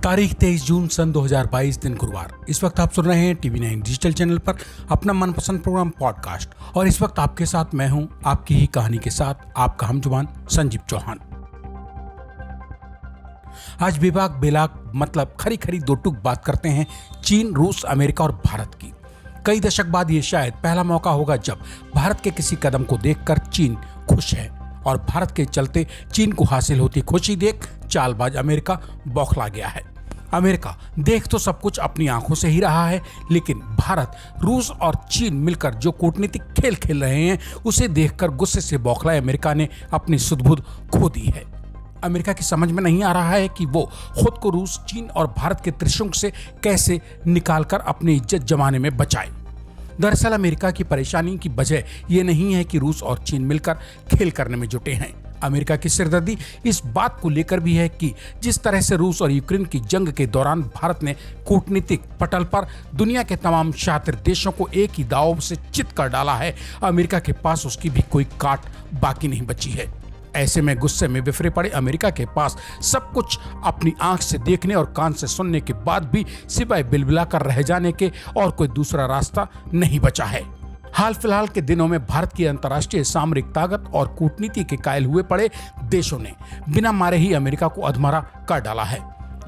तारीख 23 जून सन 2022 दिन गुरुवार। इस वक्त आप सुन रहे हैं TV9 डिजिटल चैनल पर अपना मनपसंद प्रोग्राम पॉडकास्ट, और इस वक्त आपके साथ मैं हूं आपकी ही कहानी के साथ आपका हमजुबान संजीव चौहान। आज बेबाक बेलाक मतलब खरी खरी दो टूक बात करते हैं चीन, रूस, अमेरिका और भारत की। कई दशक बाद ये शायद पहला मौका होगा जब भारत के किसी कदम को देखकर चीन खुश है, और भारत के चलते चीन को हासिल होती खुशी देख चालबाज अमेरिका बौखला गया है। अमेरिका देख तो सब कुछ अपनी आंखों से ही रहा है, लेकिन भारत, रूस और चीन मिलकर जो कूटनीतिक खेल खेल रहे हैं उसे देखकर गुस्से से बौखलाए अमेरिका ने अपनी सुध-बुध खो दी है। अमेरिका की समझ में नहीं आ रहा है कि वो खुद को रूस, चीन और भारत के त्रिशंकु से कैसे निकालकर अपनी इज्जत जमाने में बचाए। दरअसल अमेरिका की परेशानी की वजह ये नहीं है कि रूस और चीन मिलकर खेल करने में जुटे हैं। अमेरिका की सिरदर्दी इस बात को लेकर भी है कि जिस तरह से रूस और यूक्रेन की जंग के दौरान भारत ने कूटनीतिक पटल पर दुनिया के तमाम शातिर देशों को एक ही दांव से चित कर डाला है, अमेरिका के पास उसकी भी कोई काट बाकी नहीं बची है। ऐसे में गुस्से में बिफरे पड़े अमेरिका के पास सब कुछ अपनी आंख से देखने और कान से सुनने के बाद भी सिवाय बिलबिला कर रह जाने के और कोई दूसरा रास्ता नहीं बचा है। हाल फिलहाल के दिनों में भारत की अंतर्राष्ट्रीय सामरिक ताकत और कूटनीति के कायल हुए पड़े देशों ने बिना मारे ही अमेरिका को अधमरा कर डाला है।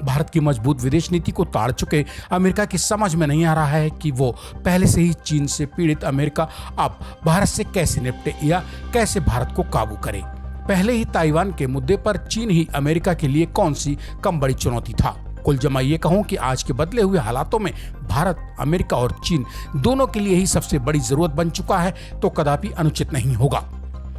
भारत की मजबूत विदेश नीति को ताड़ चुके अमेरिका की समझ में नहीं आ रहा है कि वो पहले से ही चीन से पीड़ित अमेरिका अब भारत से कैसे निपटे या कैसे भारत को काबू करे। पहले ही ताइवान के मुद्दे पर चीन ही अमेरिका के लिए कौन सी कम बड़ी चुनौती था। कुल जमा ये कहूं कि आज के बदले हुए हालातों में भारत, अमेरिका और चीन दोनों के लिए ही सबसे बड़ी जरूरत बन चुका है तो कदापि अनुचित नहीं होगा।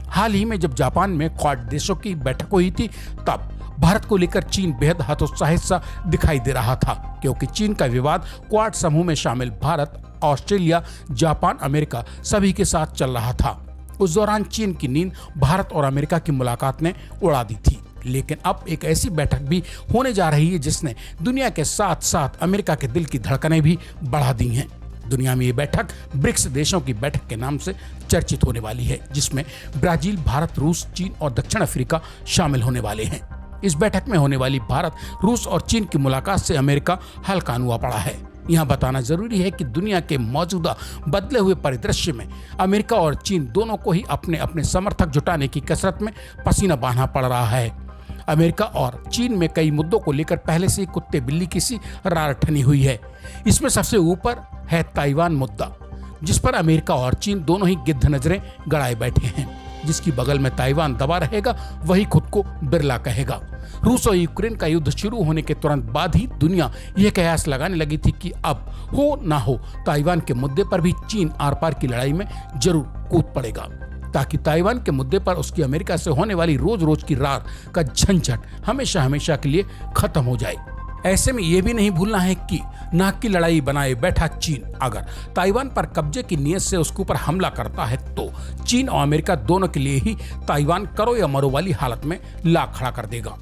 हाल ही में जब जापान में क्वाड देशों की बैठक हुई थी तब भारत को लेकर चीन बेहद हतोत्साहित सा दिखाई दे रहा था, क्योंकि चीन का विवाद क्वाड समूह में शामिल भारत, ऑस्ट्रेलिया, जापान, अमेरिका सभी के साथ चल रहा था। उस दौरान चीन की नींद भारत और अमेरिका की मुलाकात ने उड़ा दी थी, लेकिन अब एक ऐसी बैठक भी होने जा रही है जिसने दुनिया के साथ साथ अमेरिका के दिल की धड़कनें भी बढ़ा दी हैं। दुनिया में ये बैठक ब्रिक्स देशों की बैठक के नाम से चर्चित होने वाली है, जिसमें ब्राजील, भारत, रूस, चीन और दक्षिण अफ्रीका शामिल होने वाले हैं। इस बैठक में होने वाली भारत, रूस और चीन की मुलाकात से अमेरिका हल्कान हुआ पड़ा है। यहाँ बताना जरूरी है कि दुनिया के मौजूदा बदले हुए परिदृश्य में अमेरिका और चीन दोनों को ही अपने अपने समर्थक जुटाने की कसरत में पसीना बहाना पड़ रहा है। अमेरिका और चीन में कई मुद्दों को लेकर पहले से ही कुत्ते बिल्ली की सी रार ठनी हुई है। इसमें सबसे ऊपर है ताइवान मुद्दा, जिस पर अमेरिका और चीन दोनों ही गिद्ध नजरें गड़ाए बैठे हैं। जिसकी बगल में ताइवान दबा रहेगा वही खुद को बिरला कहेगा। रूस और यूक्रेन का युद्ध शुरू होने के तुरंत बाद ही दुनिया यह कयास लगाने लगी थी कि अब हो ना हो ताइवान के मुद्दे पर भी चीन आर पार की लड़ाई में जरूर कूद पड़ेगा, ताकि ताइवान के मुद्दे पर उसकी अमेरिका से होने वाली रोज रोज की रार का झंझट हमेशा हमेशा के लिए खत्म हो जाए। ऐसे में यह भी नहीं भूलना है कि नाक की लड़ाई बनाए बैठा चीन अगर ताइवान पर कब्जे की नीयत से उसके ऊपर हमला करता है तो चीन और अमेरिका दोनों के लिए ही ताइवान करो या मरो वाली हालत में ला खड़ा कर देगा।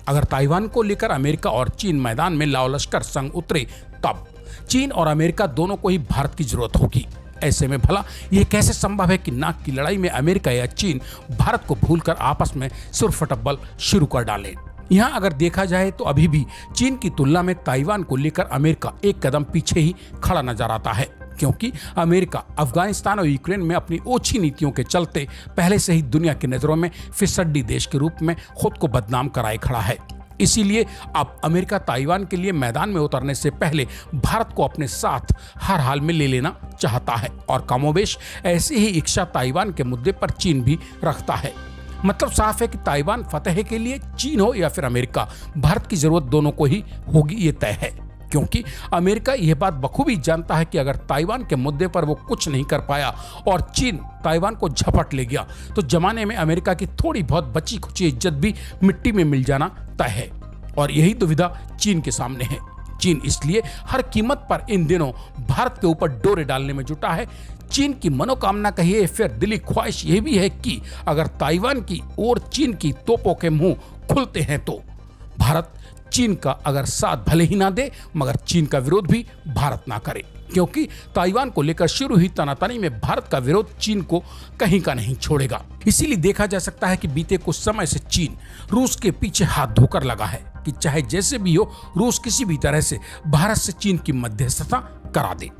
अगर ताइवान को लेकर अमेरिका और चीन मैदान में लाओ लश्कर संग उतरे तब चीन और अमेरिका दोनों को ही भारत की जरूरत होगी। ऐसे में भला यह कैसे संभव है कि नाक की लड़ाई में अमेरिका या चीन भारत को भूलकर आपस में सुरफटब्बल शुरू कर डाले। यहाँ अगर देखा जाए तो अभी भी चीन की तुलना में ताइवान को लेकर अमेरिका एक कदम पीछे ही खड़ा नजर आता है, क्योंकि अमेरिका अफगानिस्तान और यूक्रेन में अपनी ओछी नीतियों के चलते पहले से ही दुनिया की नजरों में फिसड्डी देश के रूप में खुद को बदनाम कराए खड़ा है। इसीलिए अब अमेरिका ताइवान के लिए मैदान में उतरने से पहले भारत को अपने साथ हर हाल में ले लेना चाहता है, और कमोबेश ऐसी ही इच्छा ताइवान के मुद्दे पर चीन भी रखता है। मतलब साफ है कि ताइवान फतेह के लिए चीन हो या फिर अमेरिका, भारत की जरूरत दोनों को ही होगी, ये तय है। क्योंकि अमेरिका यह बात बखूबी जानता है कि अगर ताइवान के मुद्दे पर वो कुछ नहीं कर पाया और चीन ताइवान को झपट ले गया तो जमाने में अमेरिका की थोड़ी बहुत बची खुची इज्जत भी मिट्टी में मिल जाना तय है। और यही दुविधा चीन के सामने है। चीन इसलिए हर कीमत पर इन दिनों भारत के ऊपर डोरे डालने में जुटा है। चीन की मनोकामना कहिए फिर दिली ख्वाहिश यह भी है कि अगर ताइवान की और चीन की तोपों के मुंह खुलते हैं तो भारत चीन का अगर साथ भले ही ना दे, मगर चीन का विरोध भी भारत ना करे, क्योंकि ताइवान को लेकर शुरू हुई तनातनी में भारत का विरोध चीन को कहीं का नहीं छोड़ेगा। इसीलिए देखा जा सकता है कि बीते कुछ समय से चीन रूस के पीछे हाथ धोकर लगा है कि चाहे जैसे भी हो, रूस किसी भी तरह से भारत से चीन की मध्यस्थता करा दे।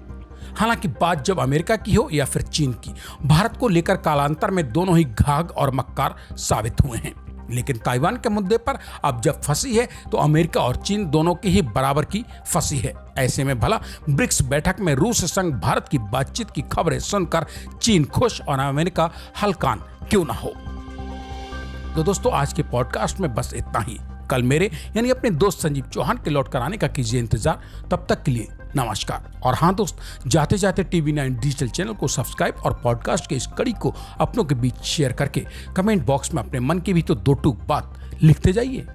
हालांकि बात जब अमेरिका की हो या फिर चीन की, भारत को लेकर कालांतर में दोनों ही घाघ और मक्कार साबित हुए हैं। लेकिन ताइवान के मुद्दे पर अब जब फंसी है तो अमेरिका और चीन दोनों की ही बराबर की फंसी है। ऐसे में भला ब्रिक्स बैठक में रूस संग भारत की बातचीत की खबरें सुनकर चीन खुश और अमेरिका हलकान क्यों ना हो। तो दोस्तों, आज के पॉडकास्ट में बस इतना ही। कल मेरे यानी अपने दोस्त संजीव चौहान के लौट कर आने का कीजिए इंतजार। तब तक के लिए नमस्कार। और हाँ दोस्त, जाते जाते TV9 डिजिटल चैनल को सब्सक्राइब और पॉडकास्ट के इस कड़ी को अपनों के बीच शेयर करके कमेंट बॉक्स में अपने मन की भी तो दो टूक बात लिखते जाइए।